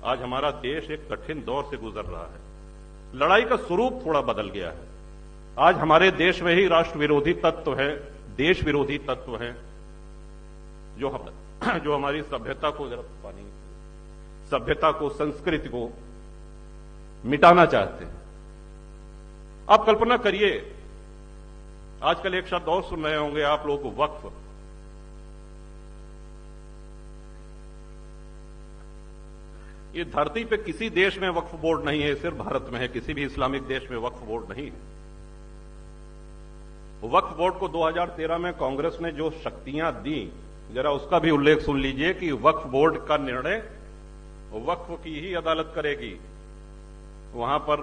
आज हमारा देश एक कठिन दौर से गुजर रहा है। लड़ाई का स्वरूप थोड़ा बदल गया है। आज हमारे देश में ही राष्ट्र विरोधी तत्व है, देश विरोधी तत्व है, जो हमारी सभ्यता को, सभ्यता को, संस्कृति को मिटाना चाहते हैं। आप कल्पना करिए, आजकल एक शब्द और सुन रहे होंगे आप लोग, वक्फ। ये धरती पे किसी देश में वक्फ बोर्ड नहीं है, सिर्फ भारत में है। किसी भी इस्लामिक देश में वक्फ बोर्ड नहीं है। वक्फ बोर्ड को 2013 में कांग्रेस ने जो शक्तियां दी, जरा उसका भी उल्लेख सुन लीजिए कि वक्फ बोर्ड का निर्णय वक्फ की ही अदालत करेगी। वहां पर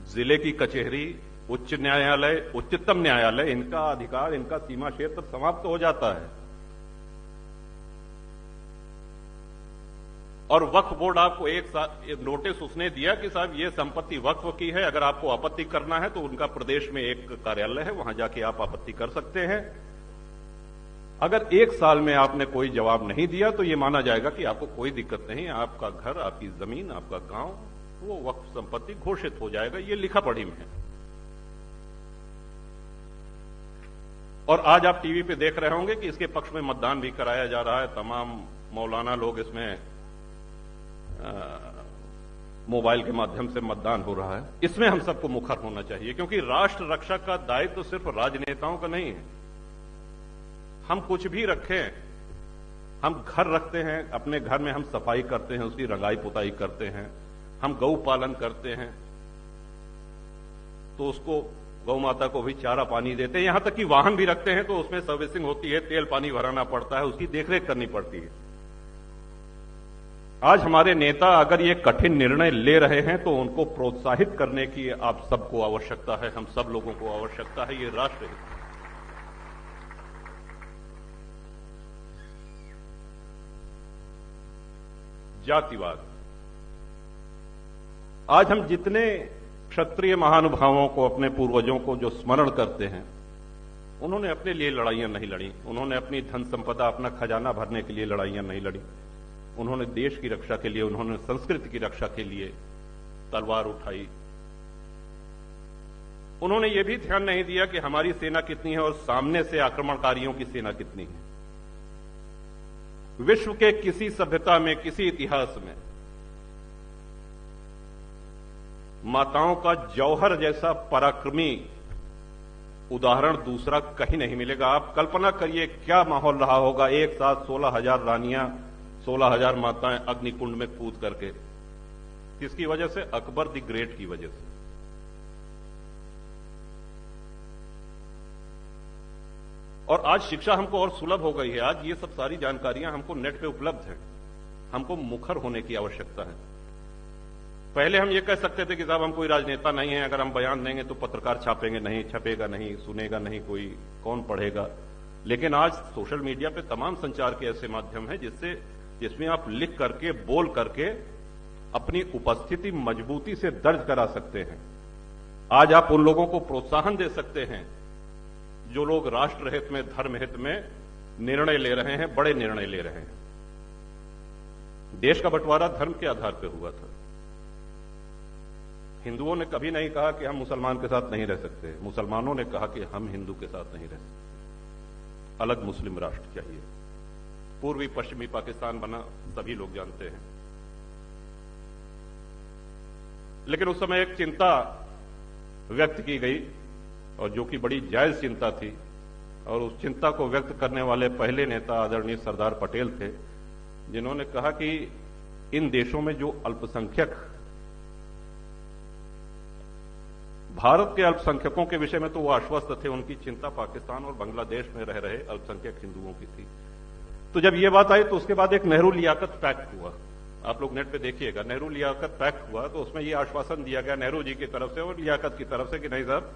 जिले की कचहरी, उच्च न्यायालय, उच्चतम न्यायालय, इनका अधिकार, इनका सीमा क्षेत्र समाप्त हो जाता है। और वक्फ बोर्ड आपको एक नोटिस उसने दिया कि साहब ये संपत्ति वक्फ की है, अगर आपको आपत्ति करना है तो उनका प्रदेश में एक कार्यालय है, वहां जाके आप आपत्ति कर सकते हैं। अगर 1 साल में आपने कोई जवाब नहीं दिया तो यह माना जाएगा कि आपको कोई दिक्कत नहीं, आपका घर, आपकी जमीन, आपका गांव वो वक्फ संपत्ति घोषित हो जाएगा। ये लिखा पढ़ी में है। और आज आप टीवी पे देख रहे होंगे कि इसके पक्ष में मतदान भी कराया जा रहा है। तमाम मौलाना लोग इसमें मोबाइल के माध्यम से मतदान हो रहा है। इसमें हम सबको मुखर होना चाहिए, क्योंकि राष्ट्र रक्षा का दायित्व तो सिर्फ राजनेताओं का नहीं है। हम कुछ भी रखें, हम घर रखते हैं, अपने घर में हम सफाई करते हैं, उसकी रंगाई पुताई करते हैं, हम गौ पालन करते हैं, तो उसको गौ माता को भी चारा पानी देते हैं। यहां तक कि वाहन भी रखते हैं तो उसमें सर्विसिंग होती है, तेल पानी भराना पड़ता है, उसकी देखरेख करनी पड़ती है। आज हमारे नेता अगर ये कठिन निर्णय ले रहे हैं तो उनको प्रोत्साहित करने की आप सबको आवश्यकता है, हम सब लोगों को आवश्यकता है। ये राष्ट्र है। जातिवाद, आज हम जितने क्षत्रिय महानुभावों को, अपने पूर्वजों को जो स्मरण करते हैं, उन्होंने अपने लिए लड़ाइयां नहीं लड़ी, उन्होंने अपनी धन संपदा, अपना खजाना भरने के लिए लड़ाइयां नहीं लड़ी, उन्होंने देश की रक्षा के लिए, उन्होंने संस्कृति की रक्षा के लिए तलवार उठाई। उन्होंने यह भी ध्यान नहीं दिया कि हमारी सेना कितनी है और सामने से आक्रमणकारियों की सेना कितनी है। विश्व के किसी सभ्यता में, किसी इतिहास में माताओं का जौहर जैसा पराक्रमी उदाहरण दूसरा कहीं नहीं मिलेगा। आप कल्पना करिए क्या माहौल रहा होगा, एक साथ 16,000 रानियां, 16,000 माताएं अग्निकुंड में कूद करके। किसकी वजह से? अकबर द ग्रेट की वजह से। और आज शिक्षा हमको और सुलभ हो गई है। आज ये सब सारी जानकारियां हमको नेट पे उपलब्ध हैं। हमको मुखर होने की आवश्यकता है। पहले हम ये कह सकते थे कि साहब हम कोई राजनेता नहीं है, अगर हम बयान देंगे तो पत्रकार छापेंगे नहीं, छपेगा नहीं, सुनेगा नहीं कोई, कौन पढ़ेगा। लेकिन आज सोशल मीडिया पे तमाम संचार के ऐसे माध्यम हैं जिसमें आप लिख करके, बोल करके अपनी उपस्थिति मजबूती से दर्ज करा सकते हैं। आज आप उन लोगों को प्रोत्साहन दे सकते हैं जो लोग राष्ट्र हित में, धर्म हित में निर्णय ले रहे हैं, बड़े निर्णय ले रहे हैं। देश का बंटवारा धर्म के आधार पर हुआ था। हिंदुओं ने कभी नहीं कहा कि हम मुसलमान के साथ नहीं रह सकते, मुसलमानों ने कहा कि हम हिंदू के साथ नहीं रह सकते, अलग मुस्लिम राष्ट्र चाहिए। पूर्वी पश्चिमी पाकिस्तान बना, सभी लोग जानते हैं। लेकिन उस समय एक चिंता व्यक्त की गई, और जो कि बड़ी जायज चिंता थी, और उस चिंता को व्यक्त करने वाले पहले नेता आदरणीय सरदार पटेल थे, जिन्होंने कहा कि इन देशों में जो अल्पसंख्यक, भारत के अल्पसंख्यकों के विषय में तो वो आश्वस्त थे, उनकी चिंता पाकिस्तान और बांग्लादेश में रह रहे अल्पसंख्यक हिंदुओं की थी। तो जब ये बात आई तो उसके बाद एक नेहरू लियाकत पैक्ट हुआ। आप लोग नेट पे देखिएगा, नेहरू लियाकत पैक्ट हुआ। तो उसमें ये आश्वासन दिया गया नेहरू जी की तरफ से और लियाकत की तरफ से कि नहीं साहब,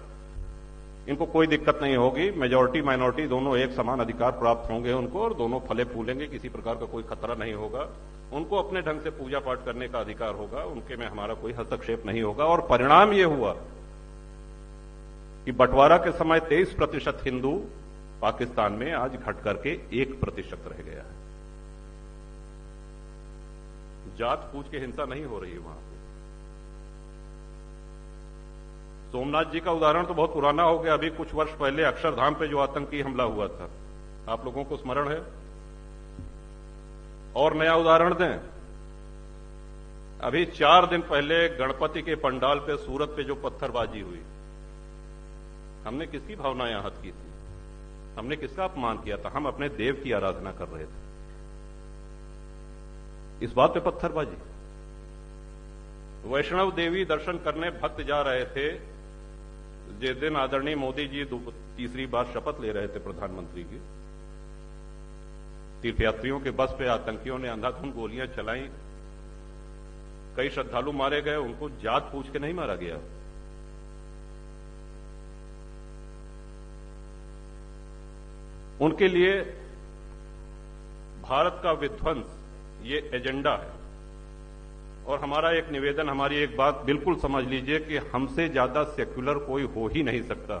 इनको कोई दिक्कत नहीं होगी, मेजॉरिटी माइनॉरिटी दोनों एक समान अधिकार प्राप्त होंगे उनको, और दोनों फले फूलेंगे, किसी प्रकार का कोई खतरा नहीं होगा, उनको अपने ढंग से पूजा पाठ करने का अधिकार होगा, उनके में हमारा कोई हस्तक्षेप नहीं होगा। और परिणाम ये हुआ कि बंटवारा के समय 23% हिंदू पाकिस्तान में आज घट करके 1% रह गया है। जात पूछ के हिंसा नहीं हो रही है वहां पे। सोमनाथ जी का उदाहरण तो बहुत पुराना हो गया। अभी कुछ वर्ष पहले अक्षरधाम पे जो आतंकी हमला हुआ था, आप लोगों को स्मरण है? और नया उदाहरण दें, अभी 4 दिन पहले गणपति के पंडाल पे सूरत पे जो पत्थरबाजी हुई, हमने किसकी भावनाएं आहत की थी? हमने किसका अपमान किया था? हम अपने देव की आराधना कर रहे थे, इस बात पे पत्थरबाजी। वैष्णव देवी दर्शन करने भक्त जा रहे थे, जिस दिन आदरणीय मोदी जी तीसरी बार शपथ ले रहे थे प्रधानमंत्री की, तीर्थयात्रियों के बस पे आतंकियों ने अंधाधुंध गोलियां चलाई, कई श्रद्धालु मारे गए। उनको जात पूछ के नहीं मारा गया। उनके लिए भारत का विध्वंस ये एजेंडा है। और हमारा एक निवेदन, हमारी एक बात बिल्कुल समझ लीजिए कि हमसे ज्यादा सेक्युलर कोई हो ही नहीं सकता।